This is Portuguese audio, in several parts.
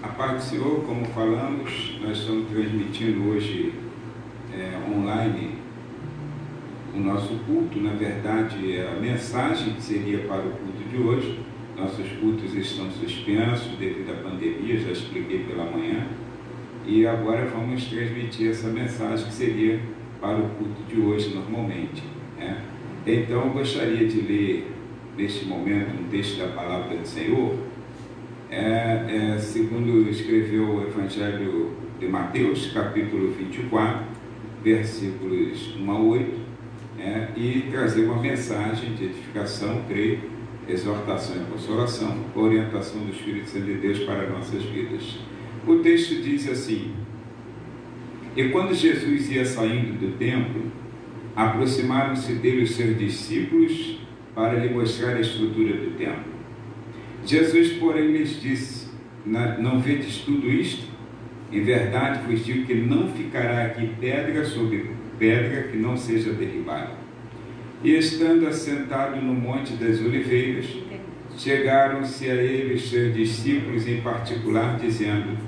A paz do Senhor, como falamos, nós estamos transmitindo hoje online o nosso culto. Na verdade, a mensagem que seria para o culto de hoje. Nossos cultos estão suspensos devido à pandemia, já expliquei pela manhã. E agora vamos transmitir essa mensagem que seria para o culto de hoje normalmente. Então, eu gostaria de ler neste momento um texto da Palavra do Senhor, segundo escreveu o Evangelho de Mateus, capítulo 24, versículos 1 a 8, e trazer uma mensagem de edificação, creio, exortação e consolação, orientação do Espírito Santo de Deus para nossas vidas. O texto diz assim: E quando Jesus ia saindo do templo, aproximaram-se dele os seus discípulos para lhe mostrar a estrutura do templo. Jesus, porém, lhes disse: Não vedes tudo isto? Em verdade vos digo que não ficará aqui pedra sobre pedra que não seja derribada. E estando assentado no Monte das Oliveiras, chegaram-se a ele os seus discípulos em particular, dizendo: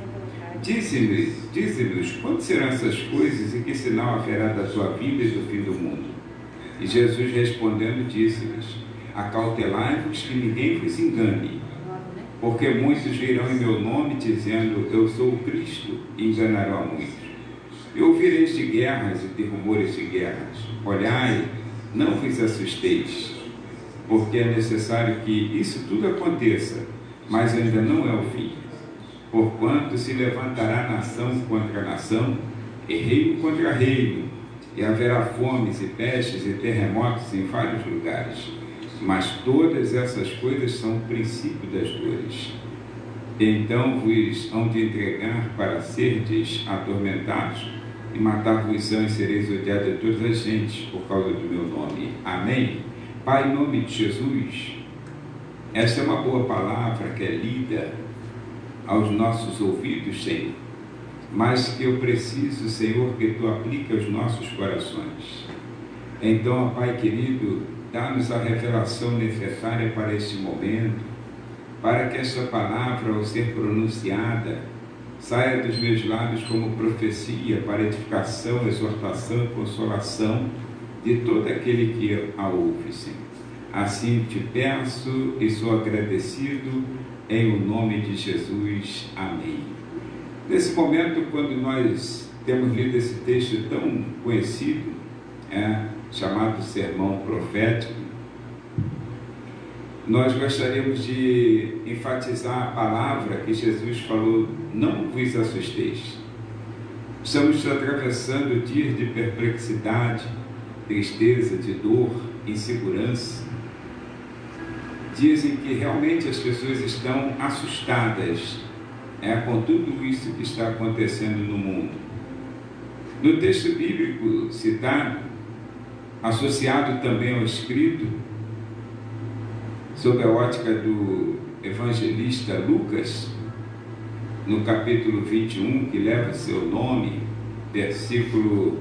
Dize-nos, quando serão essas coisas e que sinal haverá da tua vinda e do fim do mundo? E Jesus respondendo disse-lhes: Acautelai-vos que ninguém vos engane, porque muitos virão em meu nome dizendo: Eu sou o Cristo, e enganarão a muitos. E ouvireis de guerras e de rumores de guerras. Olhai, não vos assusteis, porque é necessário que isso tudo aconteça, mas ainda não é o fim. Porquanto se levantará nação contra nação, e reino contra reino, e haverá fomes e pestes e terremotos em vários lugares. Mas todas essas coisas são o princípio das dores. Então vos hão de entregar para serdes atormentados, e matar-vos-ão e sereis odiados de todas as gentes por causa do meu nome. Amém? Pai, em nome de Jesus, esta é uma boa palavra que é lida aos nossos ouvidos, Senhor, mas que eu preciso, Senhor, que Tu aplique aos nossos corações. Então, Pai querido, dá-nos a revelação necessária para este momento, para que esta palavra, ao ser pronunciada, saia dos meus lábios como profecia para edificação, exortação e consolação de todo aquele que a ouve, Senhor. Assim te peço e sou agradecido em o nome de Jesus. Amém. Nesse momento, quando nós temos lido esse texto tão conhecido, chamado Sermão Profético, nós gostaríamos de enfatizar a palavra que Jesus falou: não vos assusteis. Estamos atravessando dias de perplexidade, tristeza, de dor, insegurança. Dizem que realmente as pessoas estão assustadas com tudo isso que está acontecendo no mundo. No texto bíblico citado, associado também ao escrito, sob a ótica do evangelista Lucas, no capítulo 21, que leva seu nome, versículo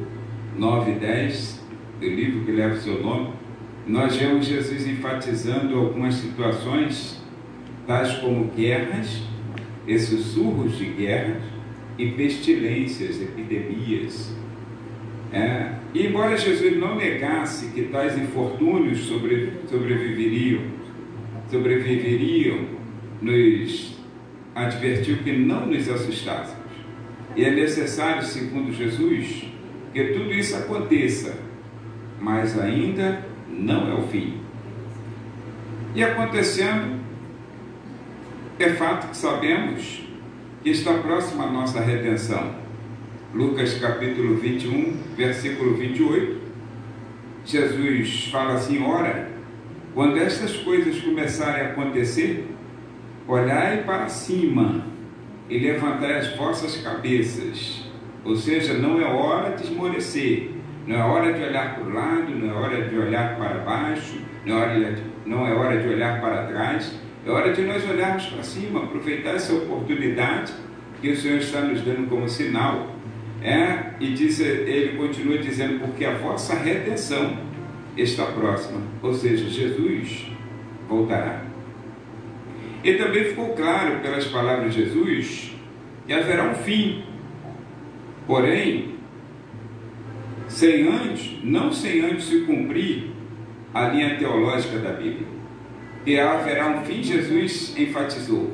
9 e 10, do livro que leva seu nome, nós vemos Jesus enfatizando algumas situações, tais como guerras e sussurros de guerras e pestilências, epidemias. E embora Jesus não negasse que tais infortúnios sobreviveriam, nos advertiu que não nos assustássemos. E é necessário, segundo Jesus, que tudo isso aconteça, mas ainda não é o fim. E acontecendo, é fato que sabemos que está próxima a nossa redenção. Lucas capítulo 21, versículo 28, Jesus fala assim: ora, quando estas coisas começarem a acontecer, olhai para cima e levantai as vossas cabeças. Ou seja, não é hora de esmorecer, não é hora de olhar para o lado, não é hora de olhar para baixo, não é hora de olhar para trás, é hora de nós olharmos para cima, aproveitar essa oportunidade que o Senhor está nos dando como sinal. E ele continua dizendo: porque a vossa redenção está próxima, ou seja, Jesus voltará. E também ficou claro pelas palavras de Jesus que haverá um fim. Porém, não sem antes se cumprir a linha teológica da Bíblia. E haverá um fim, Jesus enfatizou.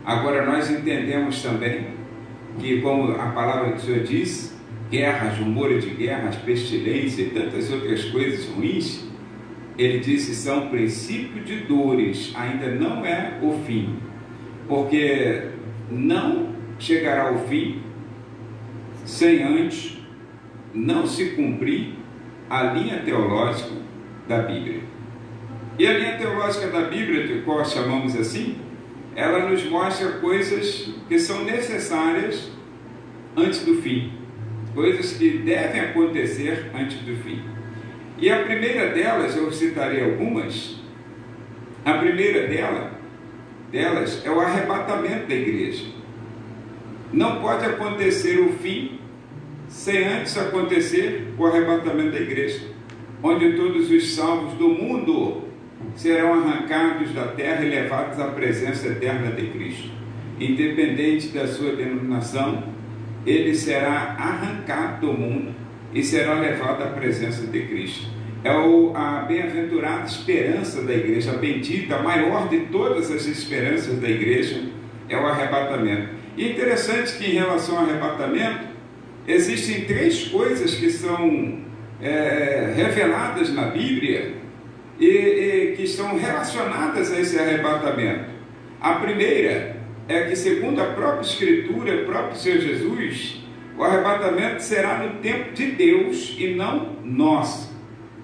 Agora nós entendemos também que, como a palavra do Senhor diz, guerras, rumores de guerras, pestilência e tantas outras coisas ruins, ele disse, são princípio de dores, ainda não é o fim, porque não chegará ao fim sem antes não se cumprir a linha teológica da Bíblia. E a linha teológica da Bíblia, de qual chamamos assim, ela nos mostra coisas que são necessárias antes do fim, coisas que devem acontecer antes do fim. E a primeira delas, eu citarei algumas, a primeira delas é o arrebatamento da igreja. Não pode acontecer o fim sem antes acontecer o arrebatamento da igreja, onde todos os salvos do mundo serão arrancados da terra e levados à presença eterna de Cristo. Independente da sua denominação, ele será arrancado do mundo e será levado à presença de Cristo. É a bem-aventurada esperança da igreja, a bendita, a maior de todas as esperanças da igreja, é o arrebatamento. E interessante que em relação ao arrebatamento, existem três coisas que são reveladas na Bíblia e que estão relacionadas a esse arrebatamento. A primeira é que, segundo a própria Escritura, o próprio Senhor Jesus, o arrebatamento será no tempo de Deus e não nosso.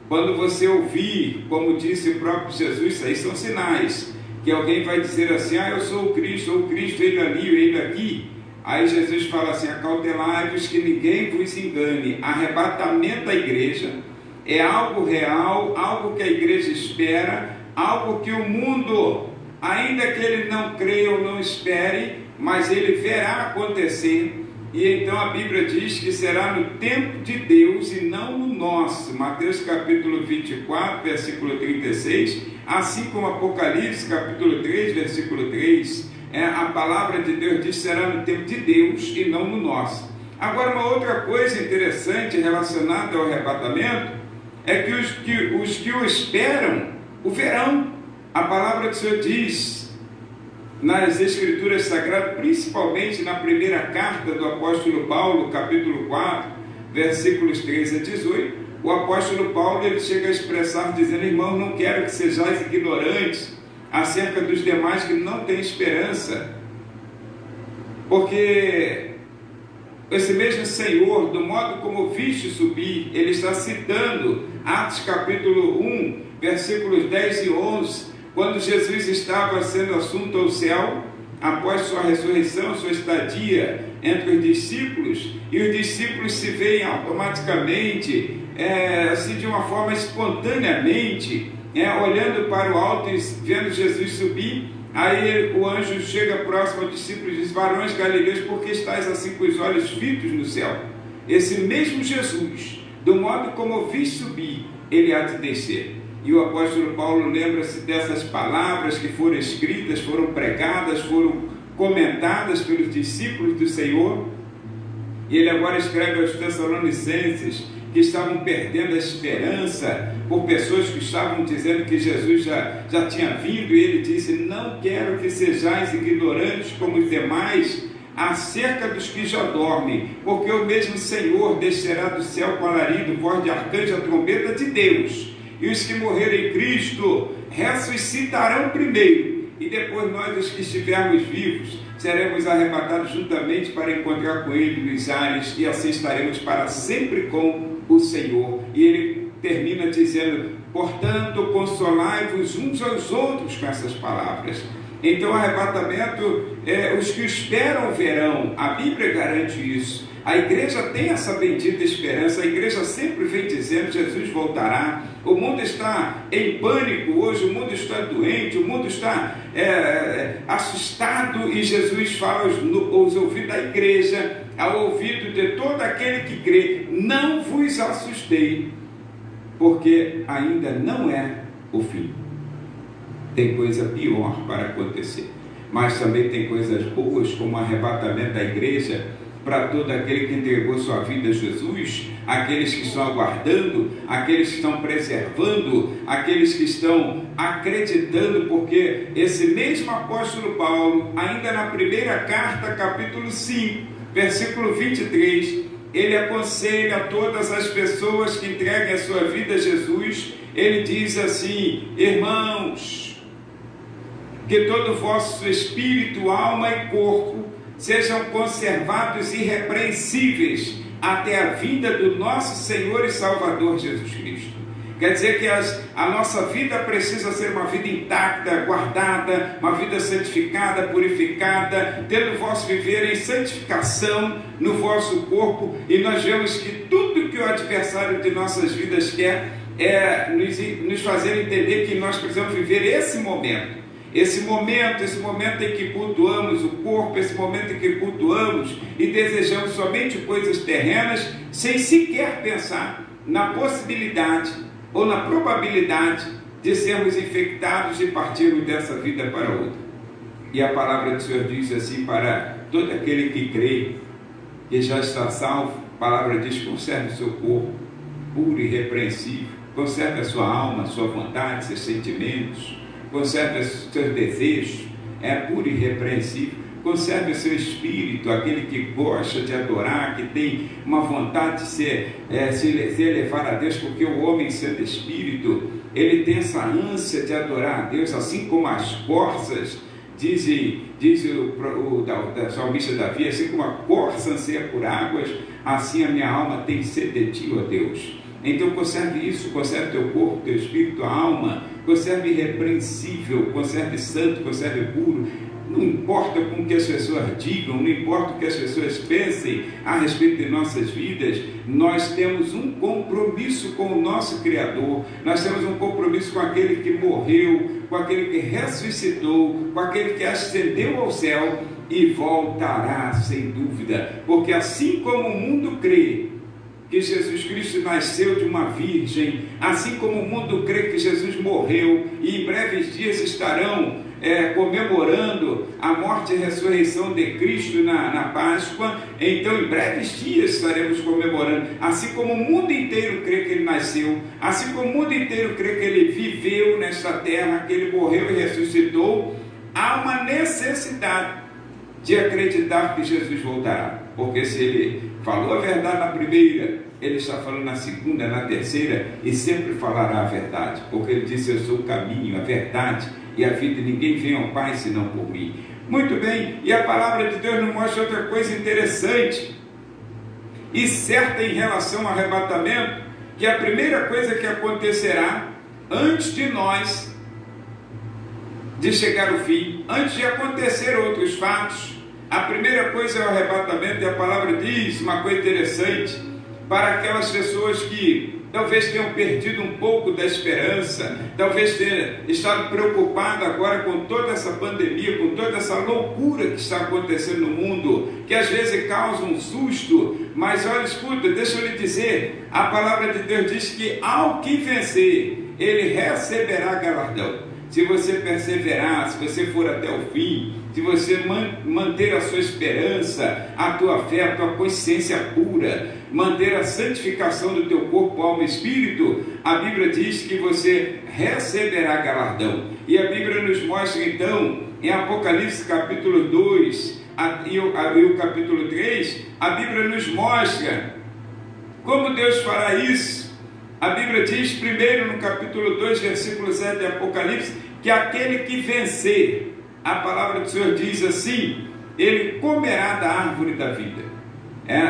Quando você ouvir, como disse o próprio Jesus, isso aí são sinais, que alguém vai dizer assim, eu sou o Cristo, ele ali, ele aqui. Aí Jesus fala assim, acautelai-vos que ninguém vos engane. Arrebatamento da igreja é algo real, algo que a igreja espera, algo que o mundo, ainda que ele não creia ou não espere, mas ele verá acontecer. E então a Bíblia diz que será no tempo de Deus e não no nosso. Mateus capítulo 24, versículo 36, assim como Apocalipse capítulo 3, versículo 3, a palavra de Deus diz que será no tempo de Deus e não no nosso. Agora, uma outra coisa interessante relacionada ao arrebatamento é que os que o esperam o verão. A palavra do Senhor diz nas Escrituras Sagradas, principalmente na primeira carta do apóstolo Paulo, capítulo 4, versículos 13 a 18, o apóstolo Paulo ele chega a expressar dizendo, irmãos, não quero que sejais ignorantes acerca dos demais que não têm esperança, porque esse mesmo Senhor, do modo como viste subir, ele está citando Atos capítulo 1, versículos 10 e 11, quando Jesus estava sendo assunto ao céu, após sua ressurreição, sua estadia entre os discípulos, e os discípulos se veem automaticamente, assim de uma forma espontaneamente, olhando para o alto e vendo Jesus subir. Aí o anjo chega próximo ao discípulo e diz, varões galileus, por que estáis assim com os olhos fitos no céu? Esse mesmo Jesus, do modo como vi subir, ele há de descer. E o apóstolo Paulo lembra-se dessas palavras que foram escritas, foram pregadas, foram comentadas pelos discípulos do Senhor. E ele agora escreve aos Tessalonicenses, que estavam perdendo a esperança por pessoas que estavam dizendo que Jesus já tinha vindo, e ele disse, não quero que sejais ignorantes como os demais acerca dos que já dormem, porque o mesmo Senhor descerá do céu com alarido, voz de arcanjo, a trombeta de Deus, e os que morrerem em Cristo ressuscitarão primeiro, e depois nós, os que estivermos vivos, seremos arrebatados juntamente para encontrar com Ele nos ares, e assim estaremos para sempre com o Senhor. E ele termina dizendo, portanto, consolai-vos uns aos outros com essas palavras. Então, o arrebatamento, os que esperam verão, a Bíblia garante isso. A igreja tem essa bendita esperança, a igreja sempre vem dizendo, Jesus voltará. O mundo está em pânico hoje, o mundo está doente, o mundo está assustado, e Jesus fala aos ouvidos da igreja, ao ouvido de todo aquele que crê, não vos assustei, porque ainda não é o fim. tem coisa pior para acontecer. Mas também tem coisas boas, como o arrebatamento da igreja, para todo aquele que entregou sua vida a Jesus, aqueles que estão aguardando, aqueles que estão preservando, aqueles que estão acreditando, porque esse mesmo apóstolo Paulo, ainda na primeira carta, capítulo 5, versículo 23, ele aconselha a todas as pessoas que entreguem a sua vida a Jesus, ele diz assim: irmãos, que todo o vosso espírito, alma e corpo sejam conservados irrepreensíveis até a vinda do nosso Senhor e Salvador Jesus Cristo. Quer dizer que a nossa vida precisa ser uma vida intacta, guardada, uma vida santificada, purificada, tendo o vosso viver em santificação no vosso corpo, e nós vemos que tudo que o adversário de nossas vidas quer é nos fazer entender que nós precisamos viver esse momento em que cultuamos o corpo, esse momento em que cultuamos e desejamos somente coisas terrenas, sem sequer pensar na possibilidade ou na probabilidade de sermos infectados e partirmos dessa vida para outra. E a palavra do Senhor diz assim para todo aquele que crê, que já está salvo, a palavra diz: conserve o seu corpo puro e irrepreensível, conserve a sua alma, a sua vontade, seus sentimentos, conserve os seus desejos, é puro e irrepreensível. Conserve o seu espírito, aquele que gosta de adorar, que tem uma vontade de se elevar a Deus, porque o homem, sendo espírito, ele tem essa ânsia de adorar a Deus, assim como as corças, diz o salmista Davi, assim como a corça anseia por águas, assim a minha alma tem sede de ti, ó Deus. Então conserve isso, conserve teu corpo, teu espírito, a alma, conserve irrepreensível, conserve santo, conserve puro. Não importa com o que as pessoas digam, não importa o que as pessoas pensem a respeito de nossas vidas, nós temos um compromisso com o nosso Criador, nós temos um compromisso com aquele que morreu, com aquele que ressuscitou, com aquele que ascendeu ao céu e voltará sem dúvida, porque assim como o mundo crê que Jesus Cristo nasceu de uma virgem, assim como o mundo crê que Jesus morreu e em breves dias estarão comemorando a morte e ressurreição de Cristo na Páscoa, então em breves dias estaremos comemorando, assim como o mundo inteiro crê que Ele nasceu, assim como o mundo inteiro crê que Ele viveu nesta terra, que Ele morreu e ressuscitou, há uma necessidade de acreditar que Jesus voltará, porque se Ele falou a verdade na primeira, Ele está falando na segunda, na terceira, e sempre falará a verdade, porque Ele disse: eu sou o caminho, a verdade e a vida, ninguém vem ao Pai senão por mim. Muito bem, e a palavra de Deus nos mostra outra coisa interessante e certa em relação ao arrebatamento, que a primeira coisa que acontecerá antes de nós, de chegar ao fim, antes de acontecer outros fatos, a primeira coisa é o arrebatamento, e a palavra diz uma coisa interessante para aquelas pessoas que talvez tenham perdido um pouco da esperança, talvez tenham estado preocupado agora com toda essa pandemia, com toda essa loucura que está acontecendo no mundo, que às vezes causa um susto, mas olha, escuta, deixa eu lhe dizer, a palavra de Deus diz que ao que vencer, ele receberá galardão. Se você perseverar, se você for até o fim, se você manter a sua esperança, a tua fé, a tua consciência pura, manter a santificação do teu corpo, alma e espírito, a Bíblia diz que você receberá galardão. E a Bíblia nos mostra então, em Apocalipse capítulo 2 e o capítulo 3, a Bíblia nos mostra como Deus fará isso. A Bíblia diz primeiro no capítulo 2, versículo 7 de Apocalipse, que aquele que vencer, a palavra do Senhor diz assim, ele comerá da árvore da vida.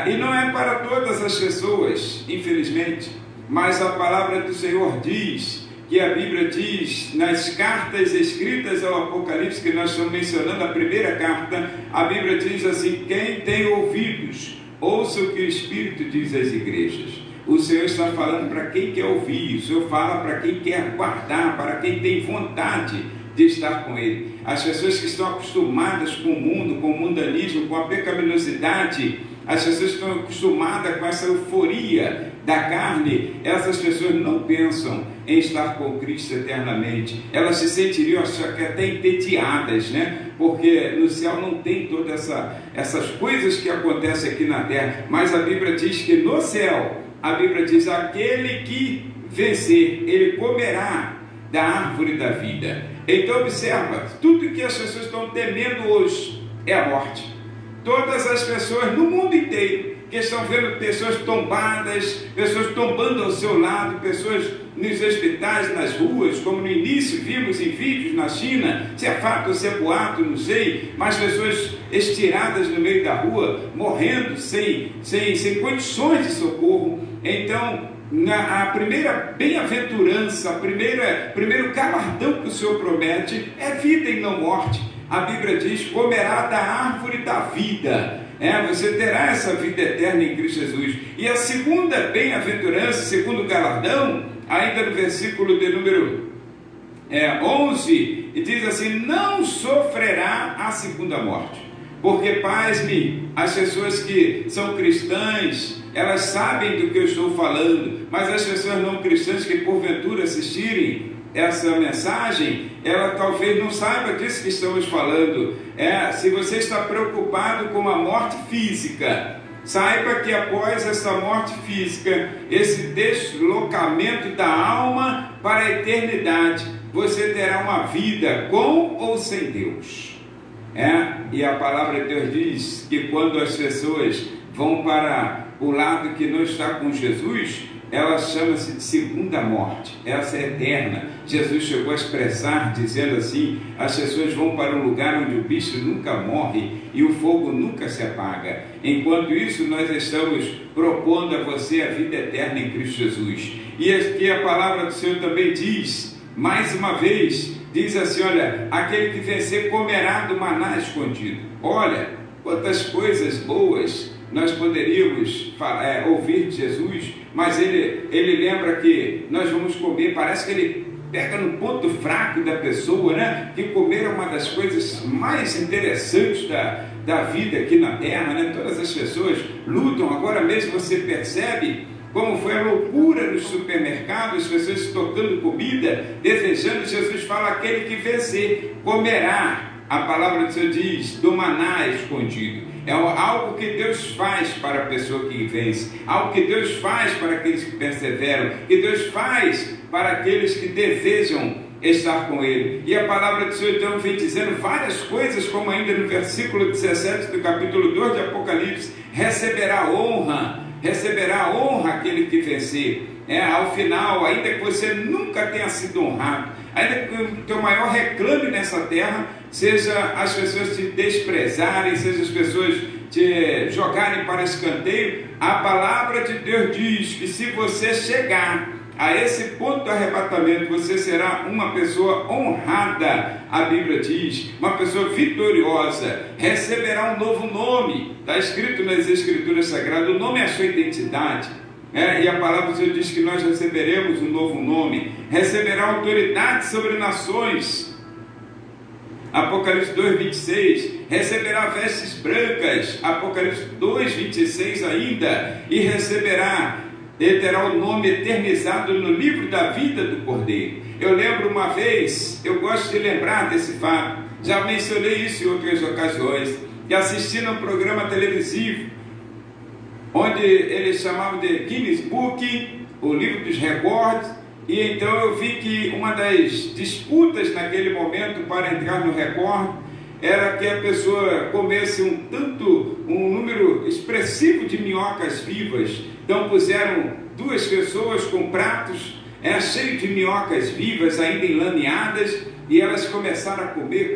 E não é para todas as pessoas, infelizmente, mas a palavra do Senhor diz, que a Bíblia diz, nas cartas escritas ao Apocalipse, que nós estamos mencionando, a primeira carta, a Bíblia diz assim: quem tem ouvidos, ouça o que o Espírito diz às igrejas. O Senhor está falando para quem quer ouvir, o Senhor fala para quem quer guardar, para quem tem vontade de estar com Ele. As pessoas que estão acostumadas com o mundo, com o mundanismo, com a pecaminosidade, As pessoas estão acostumadas com essa euforia da carne. Essas pessoas não pensam em estar com Cristo eternamente. Elas se sentiriam até entediadas, né? Porque no céu não tem todas essas coisas que acontecem aqui na terra. Mas a Bíblia diz que no céu, a Bíblia diz, aquele que vencer, ele comerá da árvore da vida. Então observa, tudo que as pessoas estão temendo hoje é a morte. Todas as pessoas no mundo inteiro que estão vendo pessoas tombadas, pessoas tombando ao seu lado, pessoas nos hospitais, nas ruas, como no início vimos em vídeos na China, se é fato ou se é boato, não sei, mas pessoas estiradas no meio da rua, morrendo sem condições de socorro. Então, a primeira bem-aventurança, primeiro galardão que o Senhor promete é vida e não morte. A Bíblia diz, comerá da árvore da vida. Você terá essa vida eterna em Cristo Jesus. E a segunda bem-aventurança, segundo galardão, ainda no versículo de número 11, diz assim, não sofrerá a segunda morte. Porque, pasme, as pessoas que são cristãs, elas sabem do que eu estou falando, mas as pessoas não cristãs que porventura assistirem essa mensagem, ela talvez não saiba disso que estamos falando. Se você está preocupado com a morte física, saiba que após essa morte física, esse deslocamento da alma para a eternidade, você terá uma vida com ou sem Deus. E a palavra de Deus diz que quando as pessoas vão para o lado que não está com Jesus, ela chama-se de segunda morte. Essa é eterna. Jesus chegou a expressar dizendo assim, as pessoas vão para um lugar onde o bicho nunca morre e o fogo nunca se apaga. Enquanto isso, nós estamos propondo a você a vida eterna em Cristo Jesus. E aqui a palavra do Senhor também diz, mais uma vez, diz assim, olha, aquele que vencer comerá do maná escondido. Olha, quantas coisas boas nós poderíamos ouvir de Jesus, mas ele lembra que nós vamos comer, parece que ele pega no ponto fraco da pessoa, né? Que comer é uma das coisas mais interessantes da vida aqui na terra, né? Todas as pessoas lutam, agora mesmo você percebe como foi a loucura nos supermercados, as pessoas tocando comida, desejando. Jesus fala, aquele que vencer comerá, a palavra do Senhor diz, do maná escondido. É algo que Deus faz para a pessoa que vence, algo que Deus faz para aqueles que perseveram, que Deus faz para aqueles que desejam estar com Ele. E a palavra do Senhor então vem dizendo várias coisas, como ainda no versículo 17 do capítulo 2 de Apocalipse, receberá honra aquele que vencer. Ao final, ainda que você nunca tenha sido honrado, ainda que o teu maior reclame nessa terra seja as pessoas te desprezarem, seja as pessoas te jogarem para escanteio, a palavra de Deus diz que se você chegar a esse ponto do arrebatamento, você será uma pessoa honrada. A Bíblia diz, uma pessoa vitoriosa, receberá um novo nome. Está escrito nas Escrituras Sagradas, o nome é a sua identidade. E a palavra do Senhor diz que nós receberemos um novo nome, receberá autoridade sobre nações. Apocalipse 2:26, receberá vestes brancas. Apocalipse 2:26 ainda, e terá o nome eternizado no livro da vida do Cordeiro. Eu lembro uma vez, eu gosto de lembrar desse fato, já mencionei isso em outras ocasiões, que assisti num programa televisivo, onde eles chamavam de Guinness Book, o livro dos recordes, e então eu vi que uma das disputas naquele momento para entrar no recorde era que a pessoa comesse um número expressivo de minhocas vivas. Então puseram duas pessoas com pratos cheios de minhocas vivas, ainda enlameadas, e elas começaram a comer,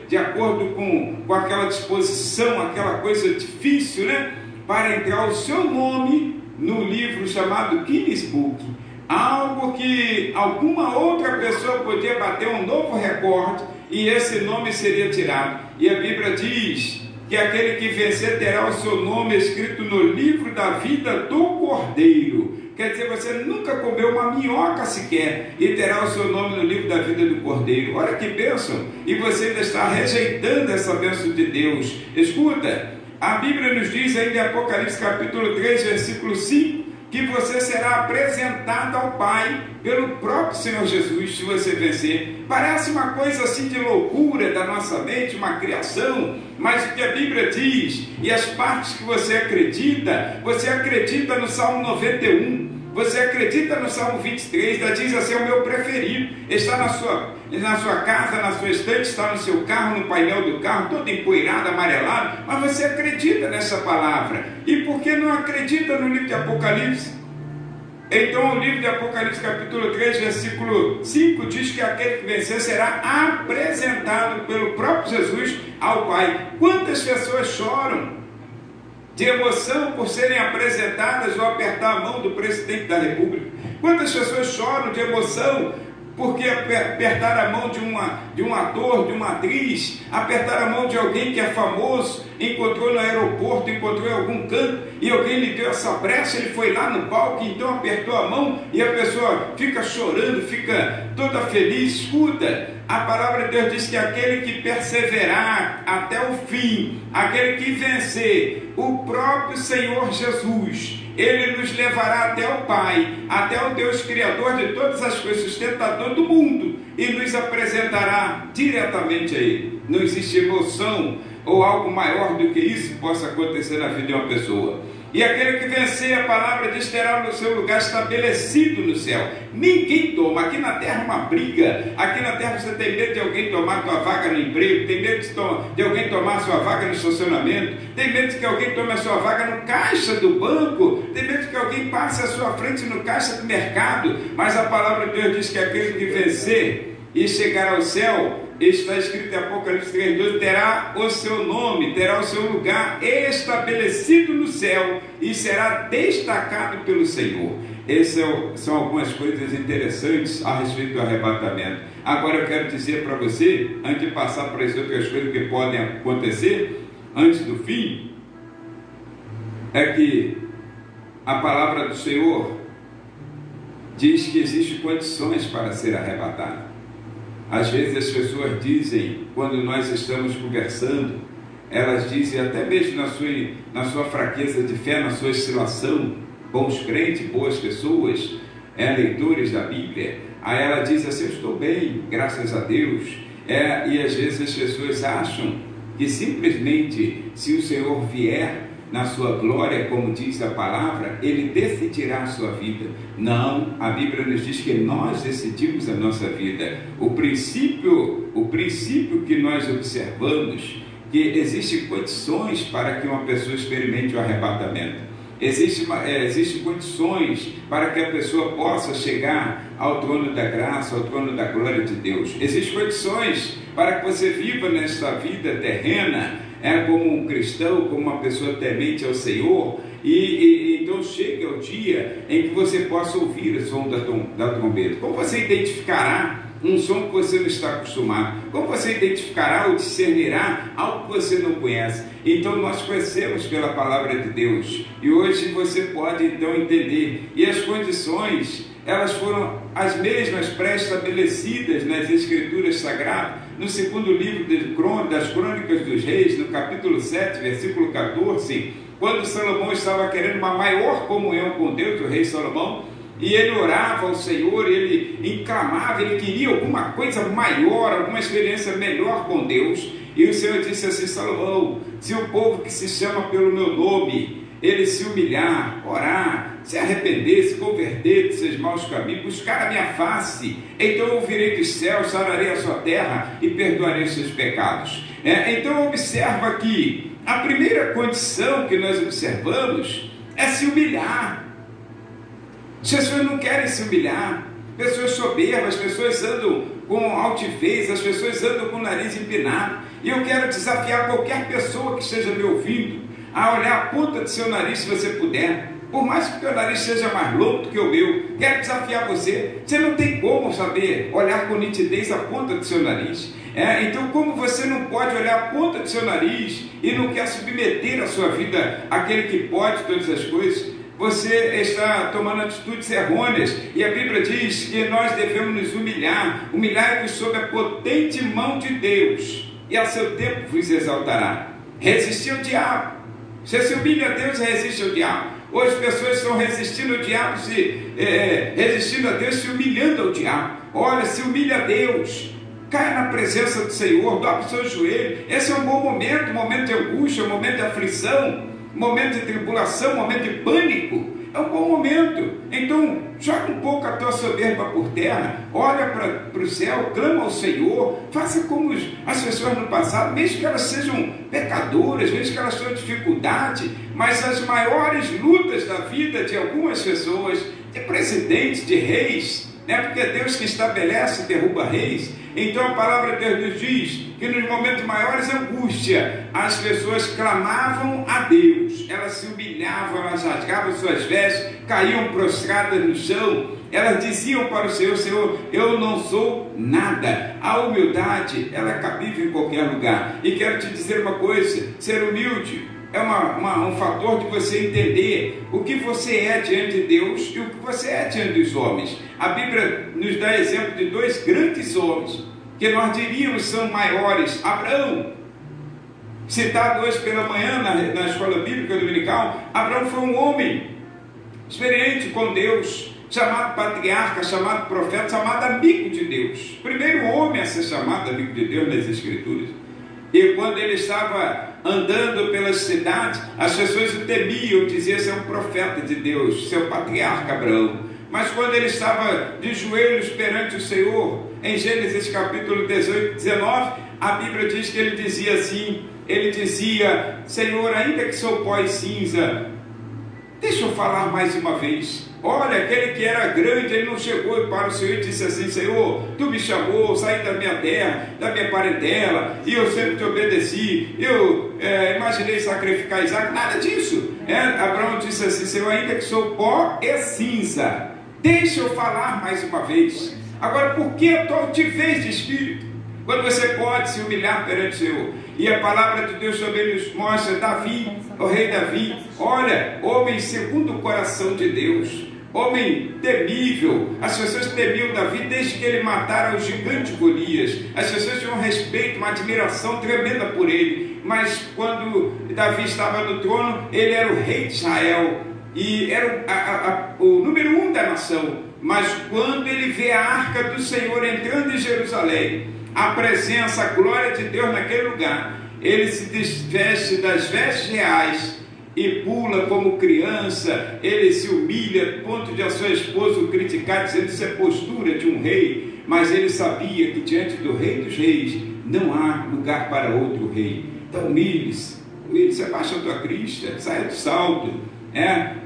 de acordo com aquela disposição, aquela coisa difícil, né? Para entrar o seu nome no livro chamado Guinness Book. Algo que alguma outra pessoa podia bater um novo recorde e esse nome seria tirado. E a Bíblia diz que aquele que vencer terá o seu nome escrito no livro da vida do Cordeiro. Quer dizer, você nunca comeu uma minhoca sequer e terá o seu nome no livro da vida do Cordeiro. Olha que bênção! E você ainda está rejeitando essa bênção de Deus. Escuta, A Bíblia nos diz ainda em Apocalipse capítulo 3, versículo 5, que você será apresentado ao Pai pelo próprio Senhor Jesus, se você vencer. Parece uma coisa assim de loucura da nossa mente, uma criação, mas o que a Bíblia diz, e as partes que você acredita no Salmo 91, você acredita no Salmo 23, ainda diz assim, é o meu preferido, está na sua casa, na sua estante, está no seu carro, no painel do carro, todo empoeirado, amarelado, mas você acredita nessa palavra. E por que não acredita no livro de Apocalipse? Então o livro de Apocalipse capítulo 3, versículo 5 diz que aquele que vencer será apresentado pelo próprio Jesus ao Pai. Quantas pessoas choram de emoção por serem apresentadas ou apertar a mão do presidente da República? Quantas pessoas choram de emoção porque apertar a mão de um ator, de uma atriz, apertar a mão de alguém que é famoso, encontrou no aeroporto, encontrou em algum canto, e alguém lhe deu essa brecha, ele foi lá no palco, então apertou a mão, e a pessoa fica chorando, fica toda feliz. Escuta, a palavra de Deus diz que aquele que perseverar até o fim, aquele que vencer, o próprio Senhor Jesus, Ele nos levará até o Pai, até o Deus Criador de todas as coisas, sustentador do mundo, e nos apresentará diretamente a Ele. Não existe emoção ou algo maior do que isso que possa acontecer na vida de uma pessoa. E aquele que vencer, a palavra diz, terá no seu lugar estabelecido no céu. Ninguém toma. Aqui na terra é uma briga. Aqui na terra você tem medo de alguém tomar tua vaga no emprego, tem medo de alguém tomar a sua vaga no estacionamento, tem medo de que alguém tome a sua vaga no caixa do banco, tem medo de que alguém passe à sua frente no caixa do mercado. Mas a palavra de Deus diz que aquele que vencer e chegar ao céu, está escrito em Apocalipse 3:2, terá o seu nome, terá o seu lugar estabelecido no céu e será destacado pelo Senhor. Essas são algumas coisas interessantes a respeito do arrebatamento. Agora eu quero dizer para você, antes de passar para as outras coisas que podem acontecer antes do fim, é que a palavra do Senhor diz que existem condições para ser arrebatado. Às vezes as pessoas dizem, quando nós estamos conversando, elas dizem, até mesmo na sua fraqueza de fé, na sua oscilação, bons crentes, boas pessoas, leitores da Bíblia, aí ela diz assim, eu estou bem, graças a Deus. E às vezes as pessoas acham que simplesmente, se o Senhor vier na sua glória, como diz a palavra, Ele decidirá a sua vida. Não, a Bíblia nos diz que nós decidimos a nossa vida. O princípio que nós observamos, que existem condições para que uma pessoa experimente o arrebatamento. Existem condições para que a pessoa possa chegar ao trono da graça, ao trono da glória de Deus. Existem condições para que você viva nesta vida terrena, como um cristão, como uma pessoa temente ao Senhor, e então chegue ao dia em que você possa ouvir o som da trombeta. Como você identificará um som que você não está acostumado? Como você identificará ou discernirá algo que você não conhece? Então nós conhecemos pela palavra de Deus, e hoje você pode então entender, e as condições, elas foram as mesmas pré-estabelecidas nas Escrituras Sagradas, no segundo livro das Crônicas dos Reis, no capítulo 7, versículo 14, quando Salomão estava querendo uma maior comunhão com Deus, o rei Salomão, e ele orava ao Senhor, ele clamava, ele queria alguma coisa maior, alguma experiência melhor com Deus, e o Senhor disse assim, Salomão, se o povo que se chama pelo meu nome, ele se humilhar, orar, se arrepender, se converter de seus maus caminhos, buscar a minha face, então eu ouvirei dos céus, sararei a sua terra e perdoarei os seus pecados. Então observa aqui, a primeira condição que nós observamos é se humilhar. As pessoas não querem se humilhar, pessoas soberbas, as pessoas andam com altivez, as pessoas andam com o nariz empinado, e eu quero desafiar qualquer pessoa que esteja me ouvindo a olhar a ponta do seu nariz, se você puder, por mais que o teu nariz seja mais longo do que o meu. Quero desafiar você não tem como saber olhar com nitidez a ponta do seu nariz. Então, como você não pode olhar a ponta do seu nariz e não quer submeter a sua vida àquele que pode todas as coisas, você está tomando atitudes errôneas, e a Bíblia diz que nós devemos nos humilhar-vos sob a potente mão de Deus, e a seu tempo vos exaltará. Resistir ao diabo, Você se humilha a Deus e resiste ao diabo. Hoje as pessoas estão resistindo ao diabo, resistindo a Deus, se humilhando ao diabo. Olha, se humilha a Deus, cai na presença do Senhor, dobra o seu joelho. Esse é um bom momento, momento de angústia, momento de aflição, momento de tribulação, momento de pânico. É um bom momento. Então, joga um pouco a tua soberba por terra, olha para o céu, clama ao Senhor, faça como as pessoas no passado, mesmo que elas sejam pecadoras, mesmo que elas tenham dificuldade, mas as maiores lutas da vida de algumas pessoas, de presidentes, de reis, né? Porque é Deus que estabelece e derruba reis. Então a palavra de Deus nos diz que nos momentos de maiores angústia, as pessoas clamavam a Deus, elas se humilhavam, elas rasgavam suas vestes, caíam prostradas no chão, elas diziam para o Senhor: Senhor, eu não sou nada. A humildade, ela é cabível em qualquer lugar. E quero te dizer uma coisa: ser humilde é um fator de você entender o que você é diante de Deus e o que você é diante dos homens. A Bíblia nos dá exemplo de dois grandes homens, que nós diríamos são maiores. Abraão, citado hoje pela manhã na escola bíblica dominical. Abraão foi um homem experiente com Deus, chamado patriarca, chamado profeta, chamado amigo de Deus. Primeiro homem a ser chamado amigo de Deus nas Escrituras. E quando ele estava andando pelas cidades, as pessoas o temiam, diziam: esse é um profeta de Deus, seu patriarca Abraão. Mas quando ele estava de joelhos perante o Senhor, em Gênesis capítulo 18, 19, a Bíblia diz que ele dizia assim, ele dizia: Senhor, ainda que sou pó e cinza, deixa eu falar mais uma vez. Olha, aquele que era grande, ele não chegou para o Senhor e disse assim: Senhor, tu me chamou, saí da minha terra, da minha parentela, e eu sempre te obedeci, eu imaginei sacrificar Isaac, nada disso. Abraão disse assim: Senhor, ainda que sou pó e cinza, deixa eu falar mais uma vez. Agora, por que a tua altivez de espírito? Quando você pode se humilhar perante o Senhor. E a palavra de Deus também nos mostra Davi, o rei Davi, olha, homem segundo o coração de Deus, homem temível. As pessoas temiam Davi desde que ele matara o gigante Golias. As pessoas tinham um respeito, uma admiração tremenda por ele. Mas quando Davi estava no trono, ele era o rei de Israel e era o número 1 da nação. Mas quando ele vê a arca do Senhor entrando em Jerusalém, a presença, a glória de Deus naquele lugar, ele se desveste das vestes reais e pula como criança. Ele se humilha a ponto de a sua esposa o criticar, dizendo: isso é postura de um rei. Mas ele sabia que diante do Rei dos Reis não há lugar para outro rei. Então humilhe-se, abaixa a tua crista, saia do salto,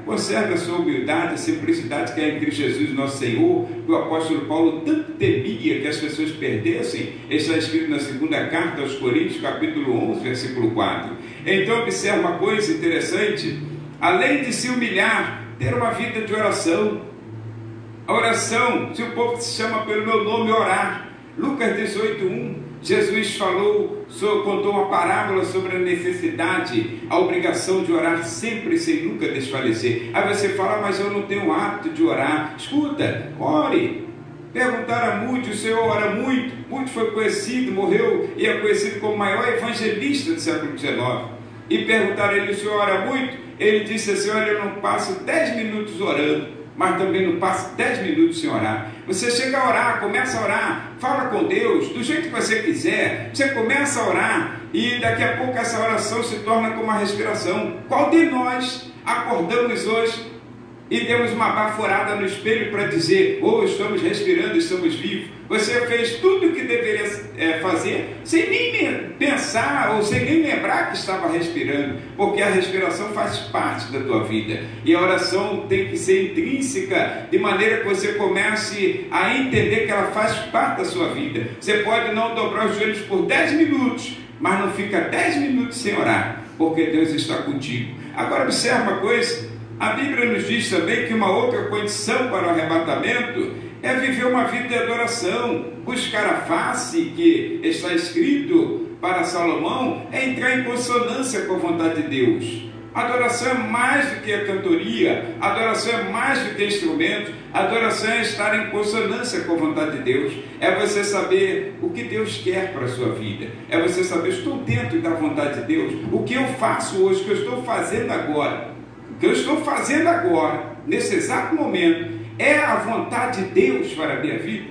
conserve a sua humildade, a simplicidade que é em Cristo Jesus nosso Senhor. O apóstolo Paulo tanto temia que as pessoas perdessem. Está escrito na segunda carta aos Coríntios, capítulo 11, versículo 4. Então observe uma coisa interessante: além de se humilhar, ter uma vida de oração. A oração, se o povo se chama pelo meu nome, orar. Lucas 18:1, Jesus contou uma parábola sobre a necessidade, a obrigação de orar sempre sem nunca desfalecer. Aí você fala: mas eu não tenho o hábito de orar. Escuta, ore. Perguntaram a Moody, o Senhor ora muito. Moody foi conhecido, morreu e é conhecido como o maior evangelista do século XIX. E perguntaram a ele: o Senhor ora muito? Ele disse assim: olha, eu não passo 10 minutos orando, mas também não passo 10 minutos sem orar. Você chega a orar, começa a orar, fala com Deus, do jeito que você quiser, você começa a orar, e daqui a pouco essa oração se torna como uma respiração. Qual de nós acordamos hoje e demos uma baforada no espelho para dizer: oh, estamos respirando, estamos vivos? Você fez tudo o que deveria fazer, sem nem pensar ou sem nem lembrar que estava respirando, porque a respiração faz parte da tua vida, e a oração tem que ser intrínseca, de maneira que você comece a entender que ela faz parte da sua vida. Você pode não dobrar os joelhos por 10 minutos, mas não fica 10 minutos sem orar, porque Deus está contigo. Agora observe uma coisa: a Bíblia nos diz também que uma outra condição para o arrebatamento é viver uma vida de adoração. Buscar a face, que está escrito para Salomão, é entrar em consonância com a vontade de Deus. Adoração é mais do que a cantoria, adoração é mais do que instrumento, adoração é estar em consonância com a vontade de Deus, é você saber o que Deus quer para a sua vida, é você saber, estou dentro da vontade de Deus, o que eu faço hoje, o que eu estou fazendo agora, o que eu estou fazendo agora, nesse exato momento, é a vontade de Deus para a minha vida?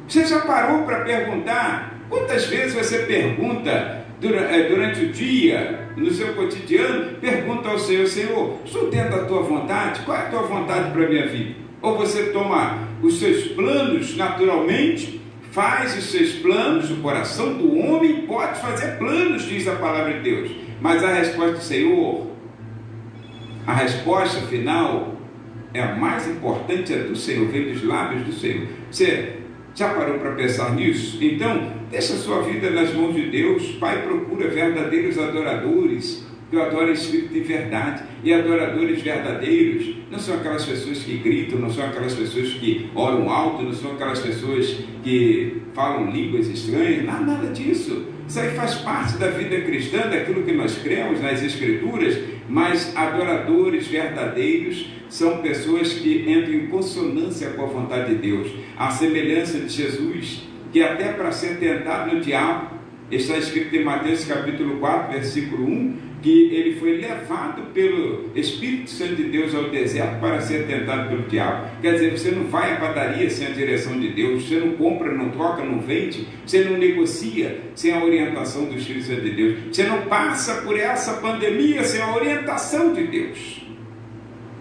Você já parou para perguntar? Quantas vezes você pergunta durante o dia, no seu cotidiano, pergunta ao Senhor: Senhor, estou dentro da tua vontade? Qual é a tua vontade para a minha vida? Ou você toma os seus planos naturalmente, faz os seus planos, o coração do homem pode fazer planos, diz a palavra de Deus, mas a resposta do Senhor, a resposta final, é a mais importante, é do Senhor, vem dos lábios do Senhor. Você já parou para pensar nisso? Então, deixa a sua vida nas mãos de Deus. Pai procura verdadeiros adoradores, que adoram espírito e verdade. E adoradores verdadeiros não são aquelas pessoas que gritam, não são aquelas pessoas que oram alto, não são aquelas pessoas que falam línguas estranhas, nada disso. Isso aí faz parte da vida cristã, daquilo que nós cremos nas Escrituras, mas adoradores verdadeiros são pessoas que entram em consonância com a vontade de Deus, a semelhança de Jesus, que até para ser tentado no diabo, está escrito em Mateus capítulo 4, versículo 1, que ele foi levado pelo Espírito Santo de Deus ao deserto para ser tentado pelo diabo. Quer dizer, você não vai à padaria sem a direção de Deus, você não compra, não troca, não vende, você não negocia sem a orientação do Espírito Santo de Deus, você não passa por essa pandemia sem a orientação de Deus.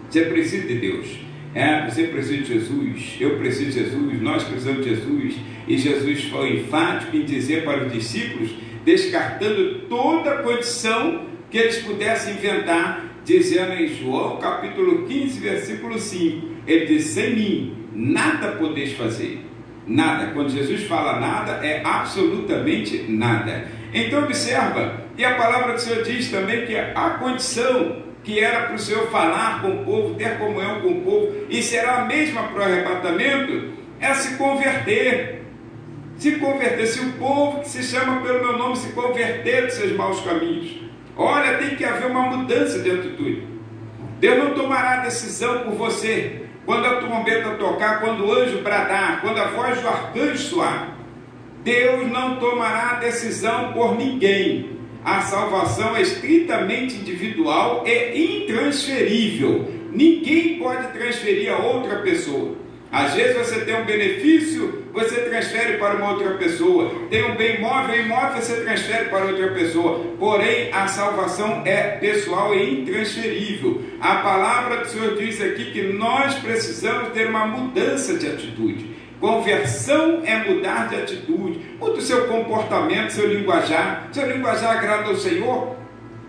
Você precisa de Deus, você precisa de Jesus, eu preciso de Jesus, nós precisamos de Jesus, e Jesus foi enfático em dizer para os discípulos, descartando toda condição que eles pudessem inventar, dizendo em João capítulo 15, versículo 5, ele diz: sem mim nada podeis fazer. Nada. Quando Jesus fala nada, é absolutamente nada. Então observa, e a palavra do Senhor diz também que a condição que era para o Senhor falar com o povo, ter comunhão com o povo, e será a mesma para o arrebatamento, é se converter. Se converter, se o povo que se chama pelo meu nome se converter dos seus maus caminhos. Olha, tem que haver uma mudança de atitude. Deus não tomará decisão por você quando a trombeta tocar, quando o anjo bradar, quando a voz do arcanjo soar. Deus não tomará decisão por ninguém. A salvação é estritamente individual e intransferível. Ninguém pode transferir a outra pessoa. Às vezes você tem um benefício, você transfere para uma outra pessoa. Tem um bem imóvel, você transfere para outra pessoa. Porém, a salvação é pessoal e intransferível. A palavra do Senhor diz aqui que nós precisamos ter uma mudança de atitude. Conversão é mudar de atitude. Muda o seu comportamento, seu linguajar. Seu linguajar agrada ao Senhor?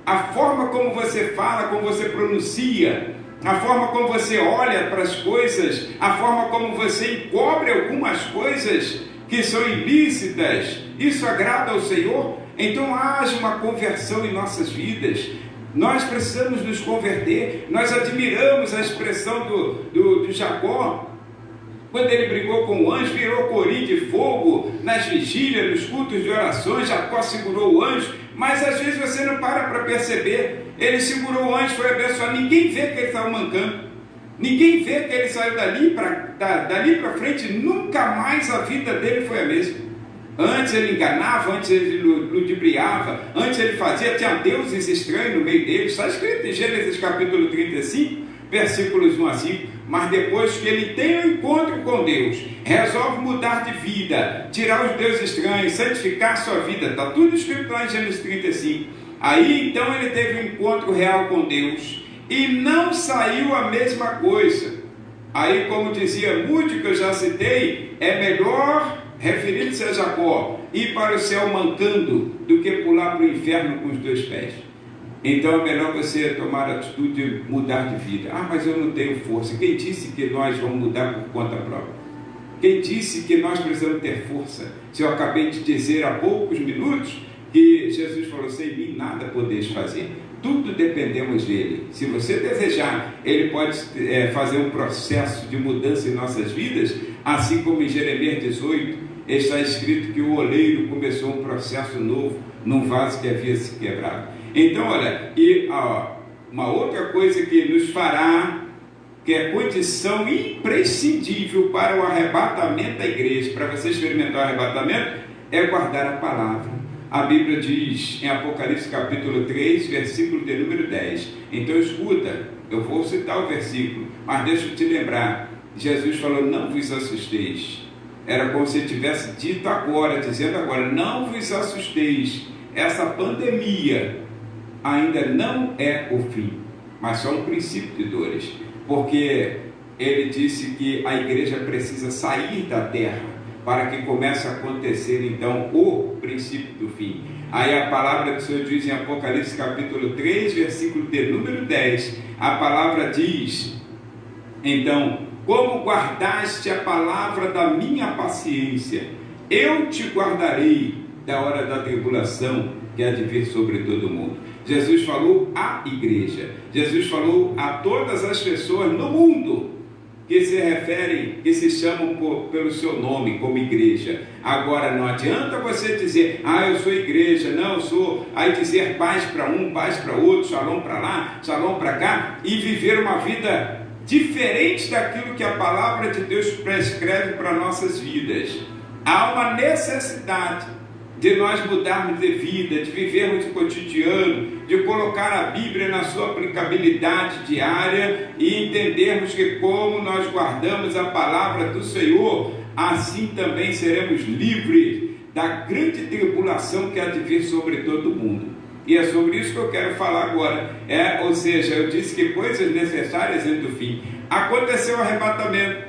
A forma como você fala, como você pronuncia, a forma como você olha para as coisas, a forma como você encobre algumas coisas que são ilícitas, isso agrada ao Senhor? Então haja uma conversão em nossas vidas. Nós precisamos nos converter. Nós admiramos a expressão do Jacó, quando ele brigou com o anjo, virou corim de fogo nas vigílias, nos cultos de orações. Jacó segurou o anjo, mas às vezes você não para perceber. Ele segurou o anjo, foi abençoado. Ninguém vê que ele estava mancando, ninguém vê que ele saiu dali para frente. Nunca mais a vida dele foi a mesma. Antes ele enganava, antes ele ludibriava, antes ele fazia, tinha deuses estranhos no meio dele. Está escrito em Gênesis capítulo 35, versículos 1 a 5. Mas depois que ele tem um encontro com Deus, resolve mudar de vida, tirar os deuses estranhos, santificar a sua vida. Está tudo escrito lá em Gênesis 35. Aí então ele teve um encontro real com Deus e não saiu a mesma coisa. Aí, como dizia Moody, que eu já citei, é melhor, referindo-se a Jacó, ir para o céu mancando do que pular para o inferno com os dois pés. Então é melhor você tomar a atitude de mudar de vida. Mas eu não tenho força. Quem disse que nós vamos mudar por conta própria? Quem disse que nós precisamos ter força? Se eu acabei de dizer há poucos minutos que Jesus falou: sem mim nada podeis fazer. Tudo dependemos dele. Se você desejar, ele pode fazer um processo de mudança em nossas vidas, assim como em Jeremias 18 está escrito que o oleiro começou um processo novo num vaso que havia se quebrado. Então, olha, uma outra coisa que nos fará, que é condição imprescindível para o arrebatamento da igreja, para você experimentar o arrebatamento, é guardar a palavra. A Bíblia diz em Apocalipse capítulo 3, versículo de número 10. Então escuta, eu vou citar o versículo, mas deixa eu te lembrar. Jesus falou, não vos assusteis. Era como se ele tivesse dito agora, dizendo agora, não vos assusteis. Essa pandemia ainda não é o fim, mas só um princípio de dores. Porque ele disse que a igreja precisa sair da terra para que comece a acontecer então o princípio do fim. Aí a palavra do Senhor diz em Apocalipse capítulo 3, versículo de número 10, a palavra diz, então, como guardaste a palavra da minha paciência, eu te guardarei da hora da tribulação que há de vir sobre todo mundo. Jesus falou à igreja, Jesus falou a todas as pessoas no mundo que se referem, que se chamam pelo seu nome como igreja. Agora não adianta você dizer, eu sou igreja, não, eu sou, aí dizer paz para um, paz para outro, shalom para lá, shalom para cá, e viver uma vida diferente daquilo que a palavra de Deus prescreve para nossas vidas. Há uma necessidade de nós mudarmos de vida, de vivermos o cotidiano, de colocar a Bíblia na sua aplicabilidade diária e entendermos que como nós guardamos a palavra do Senhor, assim também seremos livres da grande tribulação que há de vir sobre todo mundo. E é sobre isso que eu quero falar agora. Ou seja, eu disse que coisas necessárias antes do fim. Aconteceu o arrebatamento.